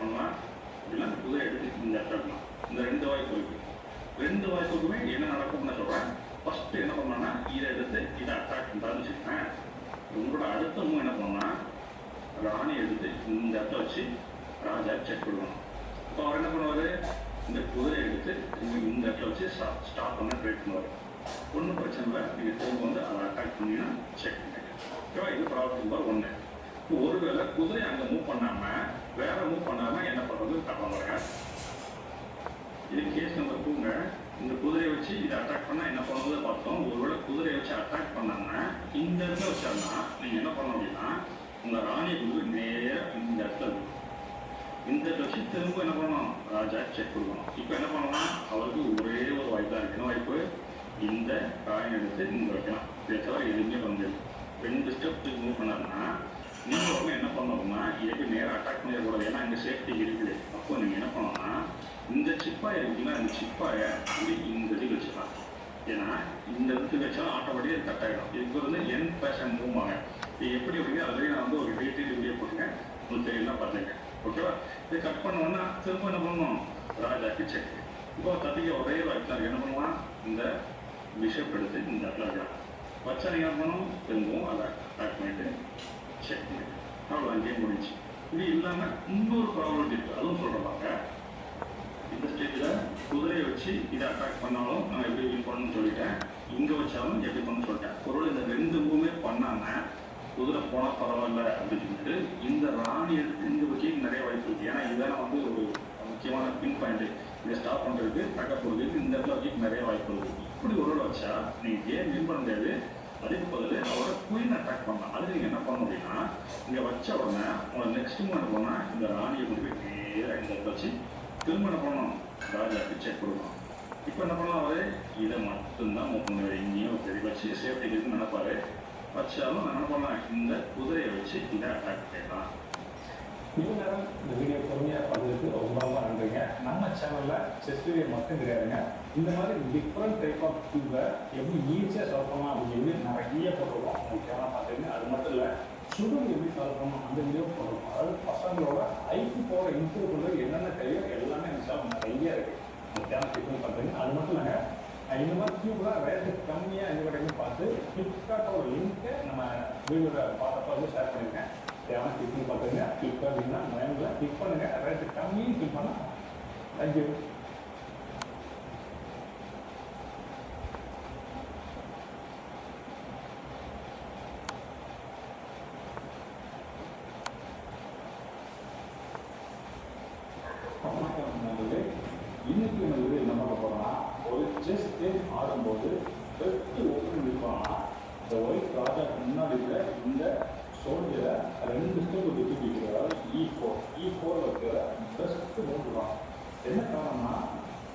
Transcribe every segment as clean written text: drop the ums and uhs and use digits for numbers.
பண்ணலாம். அப்படின்னா குதிரை எடுத்து இந்த இடத்துல இருக்கலாம். இந்த 2 வாய்ப்பு இருக்கு. 2 வாய்ப்புக்குமே என்ன நடக்கும்னு சொல்கிறேன். ஃபஸ்ட்டு என்ன பண்ணோம்னா இதை எடுத்து இதை அட்டாக் பண்ணுறான்னு வச்சுக்கேன். உங்களோட அடுத்த மூவ் என்ன பண்ணோம்னா ராணி எடுத்து இந்த இடத்த வச்சு ராஜா செக் கொடுக்கணும். இப்போ அவர் என்ன பண்ணுவார், இந்த குதிரை எடுத்து இந்த இடத்துல வச்சு ஸ்டாப் பண்ண ட்ரை பண்ணுவார். ஒன்றும் பிரச்சனை இல்லை, நீங்கள் திரும்ப வந்து அதை அட்டாக் பண்ணிங்கன்னா செக் பண்ணிட்டு ஓகேவா. இது ப்ராப்ளம் நம்பர் 1. இப்போ ஒருவேளை குதிரை அங்கே மூவ் பண்ணாமல் வேற மூவ் பண்ணாமல் என்ன பண்ணுறது தப்பாங்க. இது கேஸ் நம்பர் 2ங்க. இந்த குதிரையை வச்சு இதை அட்டாக் பண்ணால் என்ன பண்ணுறது பார்த்தோம். ஒருவேளை குதிரையை வச்சு அட்டாக் பண்ணாங்கன்னா இந்த இடத்துல வச்சாங்கன்னா நீங்கள் என்ன பண்ணணும் அப்படின்னா உங்கள் ராணியை வந்து நேராக இந்த இடத்துல இருக்கும். இந்த இடத்துல வச்சு திரும்ப என்ன பண்ணணும், ராஜா செக் கொடுக்கணும். இப்போ என்ன பண்ணலாம், அவருக்கு ஒரே ஒரு வாய்ப்பு தான் இருக்கு. என்ன வாய்ப்பு, இந்த காயின் எடுத்து இங்கே வைக்கலாம். இதை தவிர எதுவுமே பண்ண முடியாது. 2 ஸ்டெப் மூவ் பண்ணாருன்னா நீங்கள் உடனே என்ன பண்ணணும்னா இதுக்கு நேராக அட்டாக் பண்ணிடக்கூடாது. ஏன்னா இங்கே சேஃப்டி இருக்குது. அப்போ நீங்கள் என்ன பண்ணணும்னா இந்த சிப்பாயை இருக்குன்னா இந்த சிப்பாயை அப்படி இந்த இதுக்கு வச்சுக்கலாம். ஏன்னா இந்த இடத்துக்கு வச்சாலும் ஆட்டோமேட்டிக்காக கட் ஆகிடும். இதுக்கு வந்து என் பேஷன் மூவ் ஆக இது எப்படி அப்படிங்க அதுலேயே நான் வந்து ஒரு டீட்டெயில் வீடியோ போட்டுருக்கேன். உங்களுக்கு தெரியலாம் பார்த்துங்க ஓகேவா. இது கட் பண்ணோன்னா திரும்ப என்ன பண்ணணும், ராஜாக்கு செக். இப்போ தட்டிக்க ஒரே வாய்ப்பு தான் என்ன பண்ணலாம், இந்த பிஷப் எடுத்து இந்த இடத்துல வைக்கலாம். வச்சா நீங்கள் என்ன பண்ணணும், திரும்பவும் அதை அட்டாக் பண்ணிட்டு செக் பண்ணிட்டு அவ்வளோ அங்கேயே முடிஞ்சு. இது இல்லாமல் இன்னொரு ப்ராப்ளம் இருக்குது, அதுவும் சொல்கிறாங்க. இந்த ஸ்டேஜில் குதிரையை வச்சு இதை அட்டாக் பண்ணாலும் நான் எப்படி வின் பண்ணணும்னு சொல்லிட்டேன். இங்கே வச்சாலும் எப்படி பண்ணணும்னு சொல்லிட்டேன். பொருள் இந்த 2 மூவுமே பண்ணாமல் குதிரை போனால் பரவாயில்ல அப்படின்னு சொல்லிட்டு இந்த ராணி எடுத்து இந்த வச்சு நிறைய வாய்ப்பு இருக்குது. ஏன்னா இதெல்லாம் வந்து ஒரு முக்கியமான பின் பாயிண்ட். இதை ஸ்டாப் பண்ணுறதுக்கு தக்க போகிறதுக்கு இந்த இடத்துல வச்சு நிறைய வாய்ப்பு இருக்குது. இப்படி ஒரு வச்சா நீங்கள் கேம் வின் பண்ண முடியாது. அதுக்கு பதில் அவரோட குயின் அட்டாக் பண்ணலாம். அதுக்கு நீங்கள் என்ன பண்ணணும் அப்படின்னா இங்கே வச்ச உடனே உங்களை நெக்ஸ்ட் மூவ் என்ன பண்ணால் இந்த ராணியை கொண்டு போய் நேராக இந்த இடத்துல வச்சு திரும்ப என்ன பண்ணணும், ராஜாக்கு செக் கொடுக்கணும். இப்போ என்ன பண்ணலாம், அவர் இதை மட்டும்தான் மூவ் பண்ணுவார். இங்கேயும் சரி வச்சு சேஃப்டி இருக்குன்னு நினைப்பாரு. வச்சாலும் நான் என்ன பண்ணலாம், இந்த குதிரையை வச்சு இதை அட்டாக் பண்ணலாம். இவ்வளோ நேரம் இந்த வீடியோ பொறுமையாக பார்த்ததுக்கு ரொம்ப ரொம்ப நன்றிங்க. நம்ம சேனலில் செஸ் வீடியோ மட்டும் கிடையாதுங்க, இந்த மாதிரி டிஃப்ரெண்ட் டைப் ஆஃப் டியூபை எப்படி ஈஸியாக சால்வ் பண்ணலாம் அப்படின்னு நிறைய போட்டுருக்கோம். உங்களுக்கு சேனல் பார்த்துங்க. அது மட்டும் இல்லை, சுடுங்க எப்படி சால்வ் பண்ணணும் அந்த வீடியோ போட்டுருக்கோம். அதாவது பசங்களோட ஐக்கு போகிற இம்ப்ரூவ் பண்ணுறது என்னென்ன தேவையோ எல்லாமே எனக்கு சேனல் நிறைய இருக்குது. அந்த சேனல் டிஃப்ரெண்ட் பார்த்துங்க. அது மட்டும் இல்லைங்க, இந்த மாதிரி டியூப்லாம் ரேட்டு கம்மியாக இந்த கடையும் பார்த்து ஃப்ளிப்கார்ட்டோட லிங்க்கை நம்ம வீடியோவில் பார்த்தப்போ வந்து ஷேர் பண்ணியிருக்கேன். தேவை கிளிக் பார்த்துங்க. கிளிக் அப்படின்னா மைண்டில் கிளிக் பண்ணுங்கள். ரேட்டு கம்மியும் கிளிக் பண்ணால் தேங்க்யூ. இன்னைக்கு வந்து என்ன பண்ண போகிறோம்னா, ஒரு செஸ் கேம் ஆடும்போது பெஸ்ட்டு ஓப்பன் இருப்பாங்கன்னா இந்த ஒயிட் ராஜாக்கு முன்னாடி இருக்கிற இந்த சோல்ஜரை 2 ஸ்டெப் விட்டு அதாவது E4 வைக்கிற பெஸ்ட்டு மூவ் தான். என்ன காரணம்னா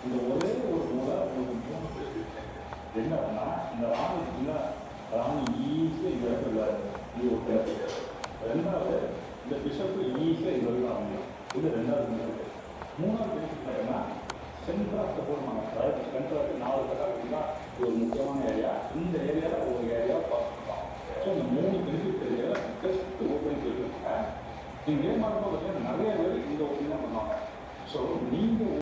இந்த ஒரே ஒரு மூலை உங்களுக்கு 3 பேர் இருக்கு. என்ன அப்படின்னா இந்த ராணி ஈஸியாக இந்த இடத்துல இது ஒரு தேவை. 2வது இந்த பிஷப்பு ஈஸியாக இது வரைக்கும் ஆகும். இது 2வது இருக்குது. 3வது பேசிக்கிட்டா சென்டர் ஆஃப் த போடுவாங்க. அதாவது சென்டர் ஆஃப் 4 கட்டா அப்படின்னா இது ஒரு முக்கியமான ஏரியா. இந்த ஏரியாவில் ஒரு ஏரியாவை பார்த்துக்கலாம். ஸோ இந்த 3 பெனிஃபிட் ஏரியாவில் பெஸ்ட்டு ஓப்பனிங் இருக்குங்க. நீங்கள் கேம் ஆடும்போது பார்த்தீங்கன்னா நிறைய பேர் இந்த ஓப்பனிங் தான் பண்ணுவாங்க. ஸோ நீங்கள்